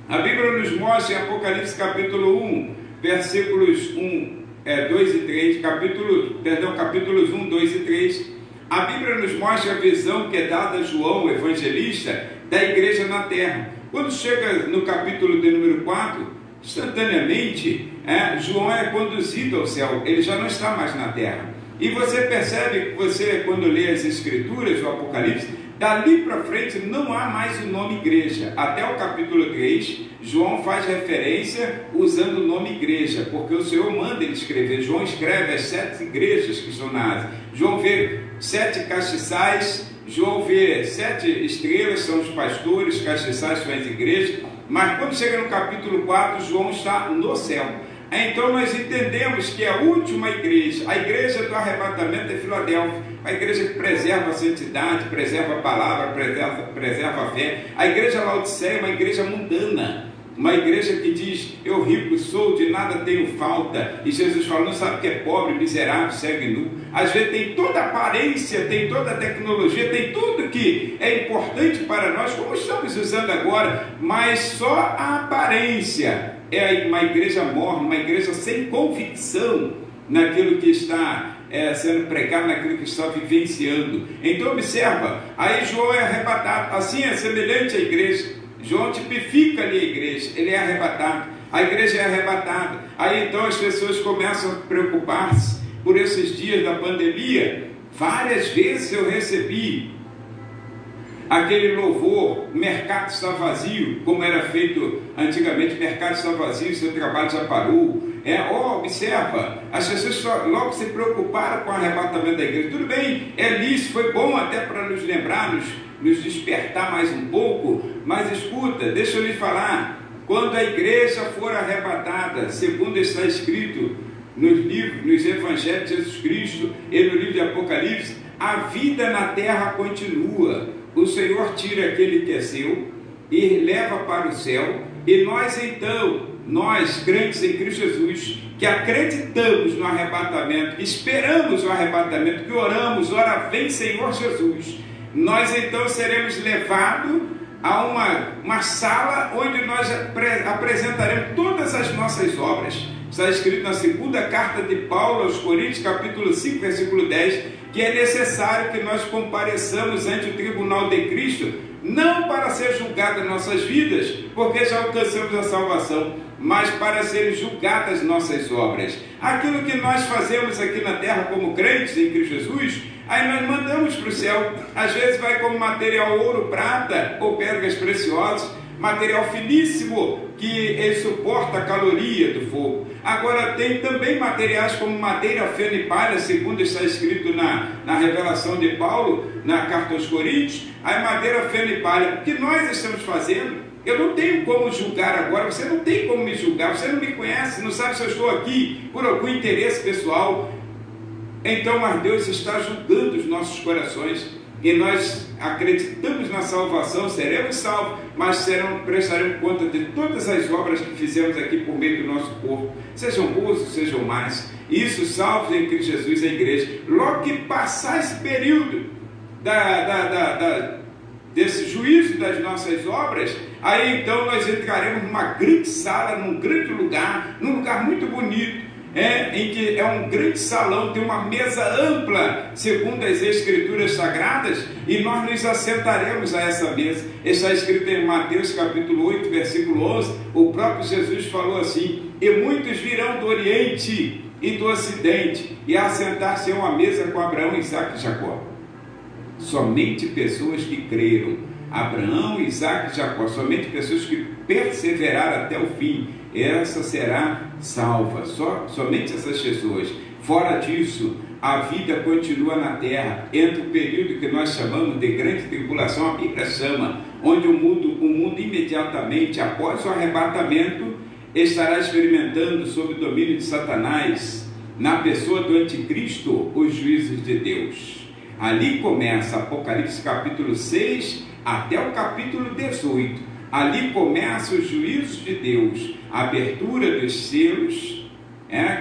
A Bíblia nos mostra em Apocalipse capítulo 1, versículos 2 e 3, capítulos 1, 2 e 3, a Bíblia nos mostra a visão que é dada a João, o evangelista, da igreja na terra. Quando chega no capítulo de número 4, instantaneamente, João é conduzido ao céu, ele já não está mais na terra. E você percebe que quando lê as escrituras, o Apocalipse, dali para frente não há mais o nome igreja. Até o capítulo 3, João faz referência usando o nome igreja, porque o Senhor manda ele escrever. João escreve as 7 igrejas que estão na Ásia. João vê 7 castiçais, João vê 7 estrelas, são os pastores, castiçais são as igrejas. Mas quando chega no capítulo 4, João está no céu. Então nós entendemos que a última igreja, a igreja do arrebatamento é Filadélfia, a igreja que preserva a santidade, preserva a palavra, preserva a fé. A igreja Laodiceia é uma igreja mundana, uma igreja que diz, eu rico sou, de nada tenho falta, e Jesus fala, não sabe que é pobre, miserável, cego e nu. Às vezes tem toda a aparência, tem toda a tecnologia, tem tudo que é importante para nós, como estamos usando agora, mas só a aparência. É uma igreja morna, uma igreja sem convicção naquilo que está sendo pregado, naquilo que está vivenciando. Então observa, aí João é arrebatado, assim é semelhante à igreja. João tipifica ali a igreja, ele é arrebatado, a igreja é arrebatada. Aí então as pessoas começam a preocupar-se por esses dias da pandemia. Várias vezes eu recebi aquele louvor, o mercado está vazio, como era feito antigamente, o mercado está vazio, seu trabalho já parou. Observa, as pessoas logo se preocuparam com o arrebatamento da igreja. Tudo bem, lícito, foi bom até para nos lembrar, nos despertar mais um pouco, mas escuta, deixa eu lhe falar, quando a igreja for arrebatada, segundo está escrito nos evangelhos de Jesus Cristo e no livro de Apocalipse, a vida na terra continua. O Senhor tira aquele que é seu e leva para o céu, e nós então, nós crentes em Cristo Jesus, que acreditamos no arrebatamento, esperamos o arrebatamento, que oramos, ora vem Senhor Jesus, nós então seremos levados a uma sala onde nós apresentaremos todas as nossas obras. Está escrito na segunda carta de Paulo aos Coríntios, capítulo 5, versículo 10, que é necessário que nós compareçamos ante o tribunal de Cristo, não para ser julgadas nossas vidas, porque já alcançamos a salvação, mas para serem julgadas nossas obras. Aquilo que nós fazemos aqui na terra como crentes em Cristo Jesus, aí nós mandamos para o céu. Às vezes vai como material ouro, prata ou pedras preciosas, material finíssimo, que ele suporta a caloria do fogo. Agora tem também materiais como madeira, feno e palha, segundo está escrito na revelação de Paulo, na carta aos Coríntios, a madeira, feno e palha. O que nós estamos fazendo? Eu não tenho como julgar agora, você não tem como me julgar, você não me conhece, não sabe se eu estou aqui por algum interesse pessoal. Então, mas Deus está julgando os nossos corações. E nós acreditamos na salvação, seremos salvos, mas prestaremos conta de todas as obras que fizemos aqui por meio do nosso corpo, sejam boas ou sejam más. Isso salvos em Cristo Jesus, a igreja. Logo que passar esse período desse juízo das nossas obras, aí então nós entraremos numa grande sala, num grande lugar, num lugar muito bonito, em que é um grande salão, tem uma mesa ampla, segundo as Escrituras Sagradas, e nós nos assentaremos a essa mesa. Está escrito em Mateus capítulo 8, versículo 11, o próprio Jesus falou assim: e muitos virão do Oriente e do Ocidente, e assentar-se a uma mesa com Abraão, Isaque e Jacó. Somente pessoas que creram, Abraão, Isaque e Jacó, somente pessoas que perseveraram até o fim, essa será salva, somente essas pessoas. Fora disso, a vida continua na terra, entre o período que nós chamamos de grande tribulação, a Bíblia chama, onde o mundo imediatamente após o arrebatamento estará experimentando sob o domínio de Satanás, na pessoa do anticristo, os juízos de Deus. Ali começa Apocalipse capítulo 6 até o capítulo 18. Ali começam os juízos de Deus, a abertura dos selos,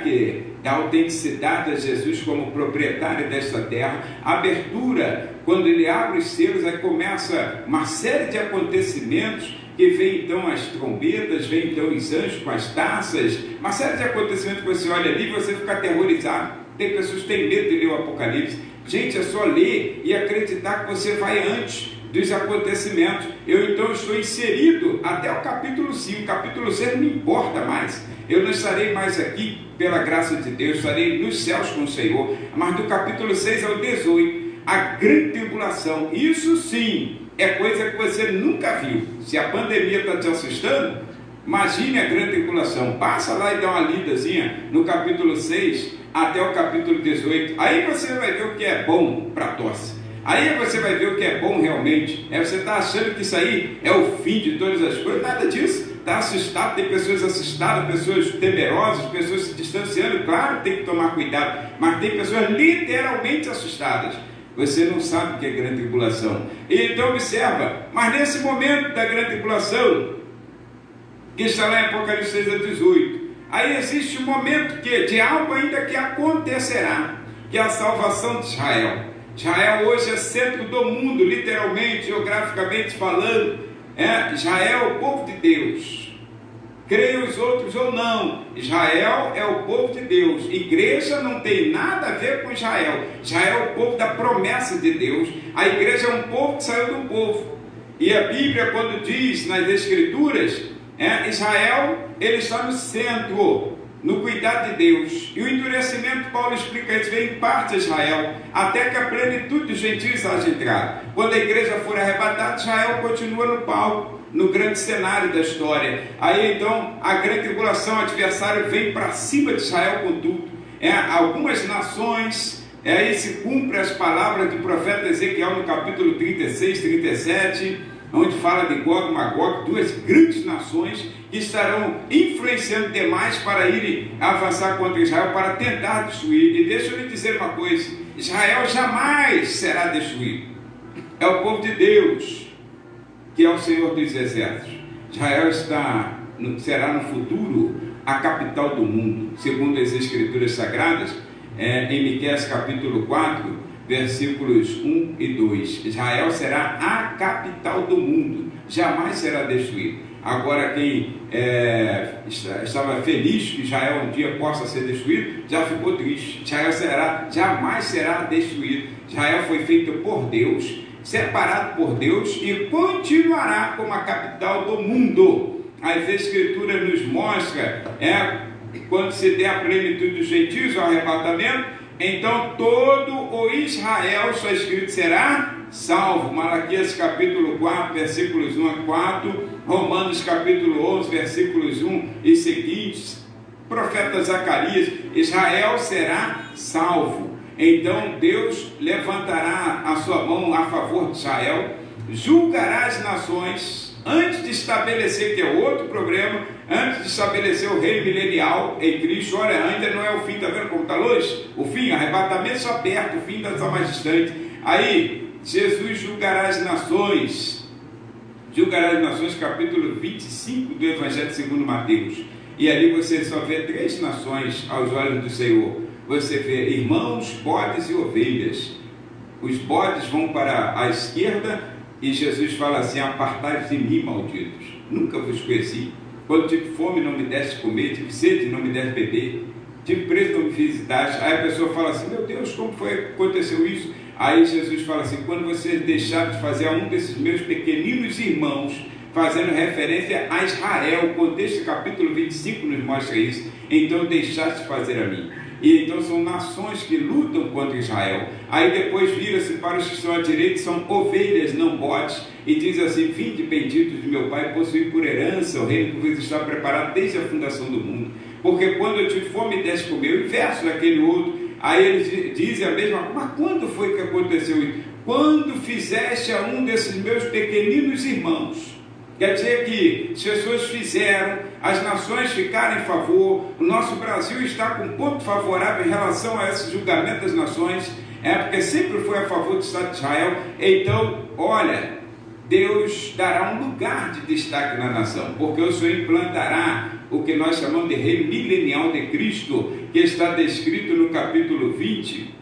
que dá autenticidade a Jesus como proprietário desta terra, a abertura, quando ele abre os selos, aí começa uma série de acontecimentos, que vem então as trombetas, vem então os anjos com as taças, uma série de acontecimentos que você olha ali e você fica aterrorizado. Tem pessoas que têm medo de ler o Apocalipse. Gente, é só ler e acreditar que você vai antes dos acontecimentos. Eu então estou inserido até o capítulo 5, capítulo 6 não me importa mais, eu não estarei mais aqui pela graça de Deus, estarei nos céus com o Senhor, mas do capítulo 6 ao 18, a grande tribulação, isso sim, é coisa que você nunca viu. Se a pandemia está te assustando, imagine a grande tribulação, passa lá e dá uma lidazinha no capítulo 6 até o capítulo 18, aí você vai ver o que é bom para tosse. Aí você vai ver o que é bom realmente. Você está achando que isso aí é o fim de todas as coisas? Nada disso. Está assustado, tem pessoas assustadas, pessoas temerosas, pessoas se distanciando. Claro, tem que tomar cuidado. Mas tem pessoas literalmente assustadas. Você não sabe o que é grande tribulação. E então observa, mas nesse momento da grande tribulação, que está lá em Apocalipse 6 a 18, aí existe um momento de algo ainda que acontecerá, que é a salvação de Israel. Israel hoje é centro do mundo, literalmente, geograficamente falando. Israel é o povo de Deus. Creiam os outros ou não, Israel é o povo de Deus. Igreja não tem nada a ver com Israel. Israel é o povo da promessa de Deus. A igreja é um povo que saiu do povo. E a Bíblia, quando diz nas Escrituras, Israel, ele está no centro, no cuidado de Deus. E o endurecimento, Paulo explica isso, vem em parte a Israel, até que a plenitude dos gentios haja entrado. Quando a igreja for arrebatada, Israel continua no palco, no grande cenário da história. Aí então a grande tribulação, o adversário vem para cima de Israel com tudo. Algumas nações, aí se cumpre as palavras do profeta Ezequiel no capítulo 36, 37, onde fala de Gog e Magog, duas grandes nações que estarão influenciando demais para irem avançar contra Israel, para tentar destruir. E deixa eu lhe dizer uma coisa, Israel jamais será destruído. É o povo de Deus, que é o Senhor dos exércitos. Israel será no futuro a capital do mundo, segundo as Escrituras Sagradas, em Miqueias capítulo 4, versículos 1 e 2. Israel será a capital do mundo, jamais será destruído. Agora quem estava feliz que Israel um dia possa ser destruído, já ficou triste. Israel jamais será destruído. Israel foi feito por Deus, separado por Deus, e continuará como a capital do mundo. As Escrituras nos mostram, quando se der a plenitude dos gentios, o arrebatamento, então todo o Israel, só escrito, será salvo. Malaquias capítulo 4, versículos 1 a 4, Romanos capítulo 11, versículos 1 e seguintes, profeta Zacarias, Israel será salvo. Então Deus levantará a sua mão a favor de Israel, julgará as nações, antes de estabelecer, que é outro problema, antes de estabelecer o reino milenial em Cristo. Olha, ainda não é o fim, está vendo como está longe? O fim, arrebatamento só perto, o fim está mais distante. Aí, Jesus julgará as nações, capítulo 25 do Evangelho segundo Mateus. E ali você só vê 3 nações aos olhos do Senhor. Você vê irmãos, bodes e ovelhas. Os bodes vão para a esquerda, e Jesus fala assim: apartai-vos de mim, malditos, nunca vos conheci. Quando tive fome, não me deste comer, tive sede, não me deste beber, tive preso, não me visitaste. Aí a pessoa fala assim: meu Deus, como foi que aconteceu isso? Aí Jesus fala assim: quando vocês deixaram de fazer a um desses meus pequeninos irmãos, fazendo referência a Israel, o contexto do capítulo 25 nos mostra isso, então deixaste de fazer a mim. E então são nações que lutam contra Israel. Aí depois vira-se para os que estão à direita, são ovelhas, não bodes, e diz assim: vinde benditos de meu Pai, possuí por herança o reino que vos está preparado desde a fundação do mundo. Porque quando eu tive fome, deste comer. O inverso daquele outro. Aí eles dizem a mesma coisa: mas quando foi que aconteceu isso? Quando fizeste a um desses meus pequeninos irmãos. Quer dizer que as pessoas fizeram, as nações ficaram em favor, o nosso Brasil está com um ponto favorável em relação a esse julgamento das nações, porque sempre foi a favor do Estado de Israel. Então, olha, Deus dará um lugar de destaque na nação, porque o Senhor implantará o que nós chamamos de reino milenial de Cristo, que está descrito no capítulo 20,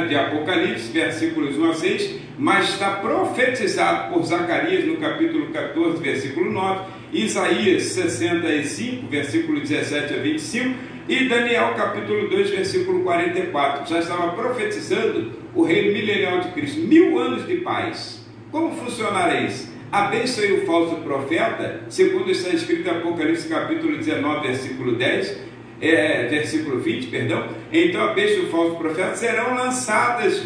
de Apocalipse, versículos 1 a 6, mas está profetizado por Zacarias no capítulo 14, versículo 9, Isaías 65, versículo 17 a 25, e Daniel capítulo 2, versículo 44. Já estava profetizando o reino milenial de Cristo, 1000 anos de paz. Como funcionará isso? A bênção e o falso profeta, segundo está escrito em Apocalipse capítulo 19, versículo 10, versículo 20, perdão. Então a besta e o falso profeta serão lançados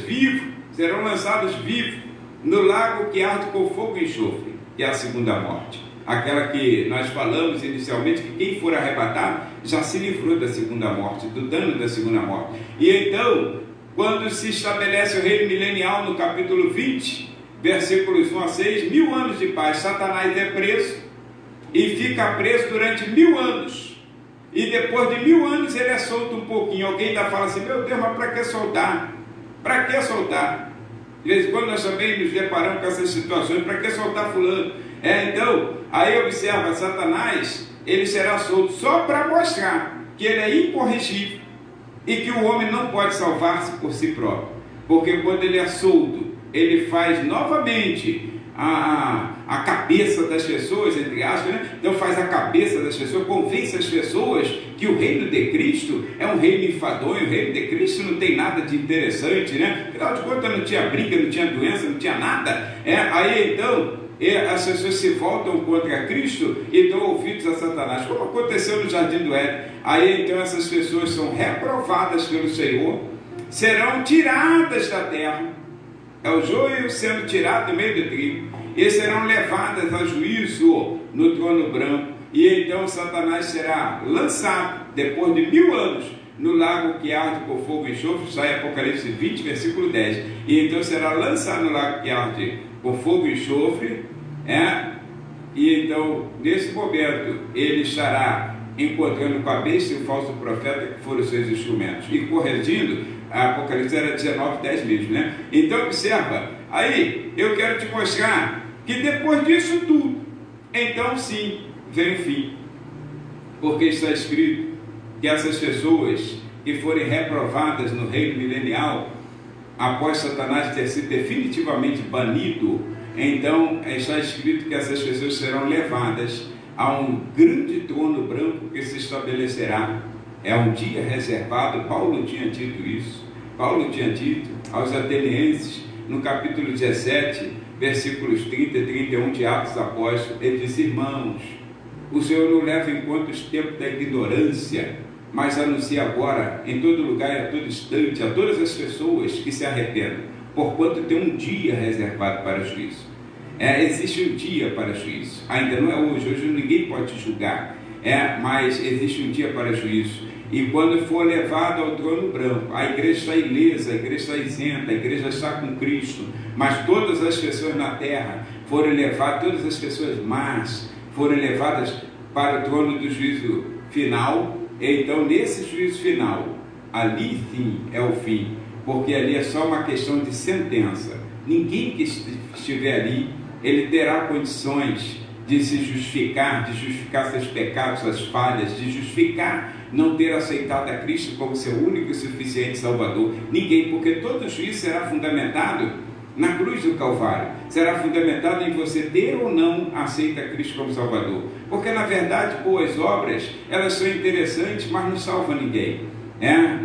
vivos no lago que arde com fogo e enxofre, que é a segunda morte. Aquela que nós falamos inicialmente, que quem for arrebatado já se livrou da segunda morte, do dano da segunda morte. E então, quando se estabelece o reino milenial no capítulo 20, versículos 1 a 6, 1000 anos de paz, Satanás é preso e fica preso durante 1000 anos. E depois de 1000 anos ele é solto um pouquinho. Alguém ainda fala assim: meu Deus, mas para que soltar? Para que soltar? De vez em quando nós também nos deparamos com essas situações: para que soltar fulano? Então, aí observa, Satanás, ele será solto só para mostrar que ele é incorrigível e que o homem não pode salvar-se por si próprio. Porque quando ele é solto, ele faz novamente a cabeça das pessoas, entre aspas, Então faz a cabeça das pessoas, convence as pessoas que o reino de Cristo é um reino enfadonho, o reino de Cristo não tem nada de interessante, Afinal de contas não tinha briga, não tinha doença, não tinha nada. Aí então as pessoas se voltam contra Cristo e dão ouvidos a Satanás, como aconteceu no Jardim do Éden. Aí então essas pessoas são reprovadas pelo Senhor, serão tiradas da terra. É o joio sendo tirado do meio do trigo, e serão levadas a juízo no trono branco. E então Satanás será lançado, depois de 1000 anos, no lago que arde com fogo e enxofre. Sai Apocalipse 20, versículo 10. E então será lançado no lago que arde com fogo e enxofre. E então, nesse momento, ele estará encontrando com a besta e o falso profeta, que foram os seus instrumentos, e corrigindo. A Apocalipse era 19, 10 mesmo, Então observa, aí eu quero te mostrar que depois disso tudo, então sim, vem o fim. Porque está escrito que essas pessoas que forem reprovadas no reino milenial, após Satanás ter sido definitivamente banido, então está escrito que essas pessoas serão levadas a um grande trono branco que se estabelecerá. É um dia reservado. Paulo tinha dito isso. Paulo tinha dito aos atenienses, no capítulo 17, versículos 30 e 31 de Atos Apóstolos, ele diz: irmãos, o Senhor não leva em conta os tempos da ignorância, mas anuncia agora em todo lugar e a todo instante a todas as pessoas que se arrependam, porquanto tem um dia reservado para juízo. Existe um dia para juízo, ainda não é hoje ninguém pode julgar, mas existe um dia para juízo. E quando for levado ao trono branco, a igreja está ilesa, a igreja está isenta, a igreja está com Cristo, mas todas as pessoas na terra foram levadas, todas as pessoas más foram levadas para o trono do juízo final. Então, nesse juízo final, ali sim é o fim, porque ali é só uma questão de sentença. Ninguém que estiver ali, ele terá condições de se justificar, de justificar seus pecados, suas falhas, de justificar não ter aceitado a Cristo como seu único e suficiente Salvador. Ninguém, porque todo juízo será fundamentado na cruz do Calvário, será fundamentado em você ter ou não aceita Cristo como Salvador, porque na verdade boas obras, elas são interessantes, mas não salvam ninguém,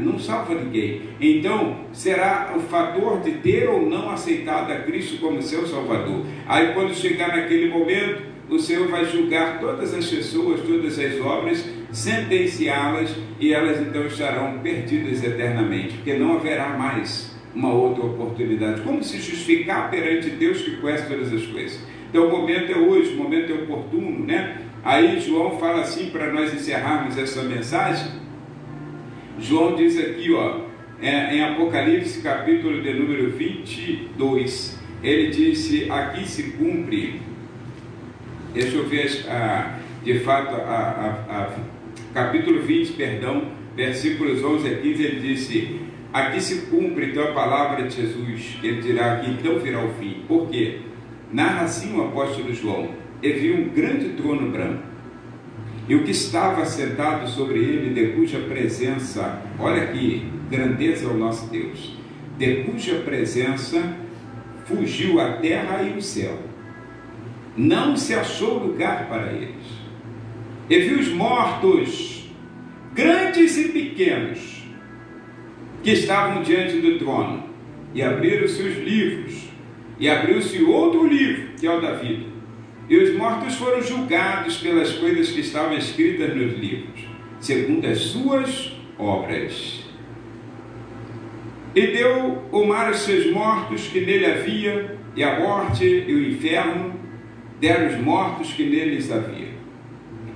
não salva ninguém. Então será o fator de ter ou não aceitado a Cristo como seu Salvador. Aí quando chegar naquele momento, o Senhor vai julgar todas as pessoas, todas as obras, sentenciá-las, e elas então estarão perdidas eternamente, porque não haverá mais uma outra oportunidade. Como se justificar perante Deus que conhece todas as coisas? Então o momento é hoje, o momento é oportuno, né? Aí João fala assim, para nós encerrarmos essa mensagem. João diz aqui, em Apocalipse, capítulo de número 22, ele disse, aqui se cumpre, deixa eu ver, de fato, capítulo 20, versículos 11 a 15, ele disse, aqui se cumpre então a palavra de Jesus. Ele dirá aqui, então virá o fim. Por quê? Narra assim o apóstolo João, e viu um grande trono branco, e o que estava sentado sobre ele, de cuja presença, olha aqui, grandeza é o nosso Deus, de cuja presença fugiu a terra e o céu, não se achou lugar para eles. E viu os mortos, grandes e pequenos, que estavam diante do trono, e abriram-se os livros, e abriu-se outro livro, que é o da vida, e os mortos foram julgados pelas coisas que estavam escritas nos livros, segundo as suas obras. E deu o mar aos seus mortos que nele havia, e a morte e o inferno deram os mortos que neles havia.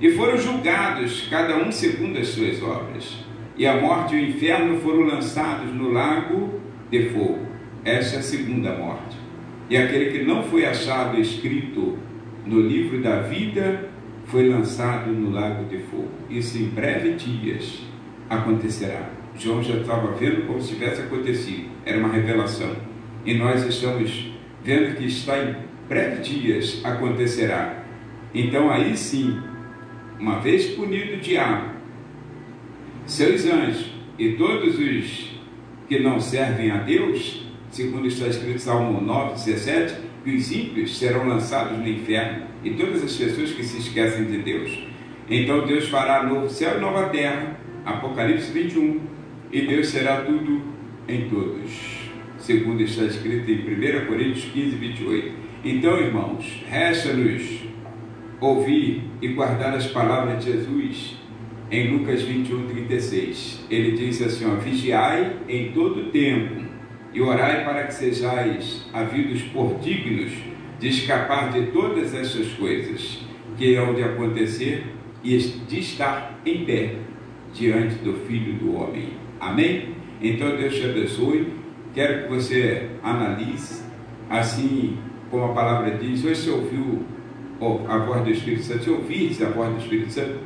E foram julgados, cada um segundo as suas obras. E a morte e o inferno foram lançados no lago de fogo. Esta é a segunda morte. E aquele que não foi achado escrito no livro da vida foi lançado no lago de fogo. Isso em breves dias acontecerá. João já estava vendo como se tivesse acontecido. Era uma revelação. E nós estamos vendo que está em breves dias acontecerá. Então aí sim, uma vez punido o diabo, seus anjos e todos os que não servem a Deus, segundo está escrito em Salmo 9:17, que os ímpios serão lançados no inferno, e todas as pessoas que se esquecem de Deus. Então Deus fará novo céu e nova terra, Apocalipse 21, e Deus será tudo em todos, segundo está escrito em 1 Coríntios 15:28. Então, irmãos, resta-nos ouvir e guardar as palavras de Jesus em Lucas 21:36. Ele diz assim, vigiai em todo tempo e orai para que sejais havidos por dignos de escapar de todas essas coisas que hão de acontecer e de estar em pé diante do Filho do Homem. Amém? Então Deus te abençoe. Quero que você analise, assim como a palavra diz. Hoje você ouviu a voz do Espírito Santo, se ouvisse a voz do Espírito Santo,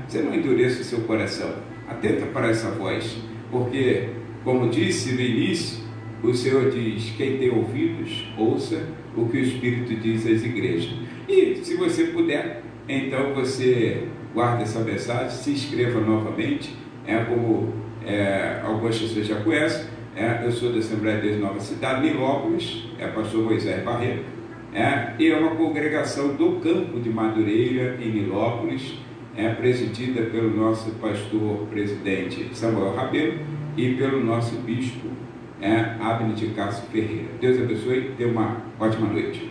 você não endureça o seu coração, atenta para essa voz, porque, como disse no início, o Senhor diz, quem tem ouvidos, ouça o que o Espírito diz às igrejas. E se você puder, então você guarda essa mensagem, se inscreva novamente, como algumas pessoas já conhecem, eu sou da Assembleia de Deus Nova Cidade, Nilópolis, pastor Moisés Barreto, e é uma congregação do campo de Madureira, em Nilópolis, presidida pelo nosso pastor presidente Samuel Rabelo e pelo nosso bispo Abner de Castro Ferreira. Deus abençoe e tenha uma ótima noite.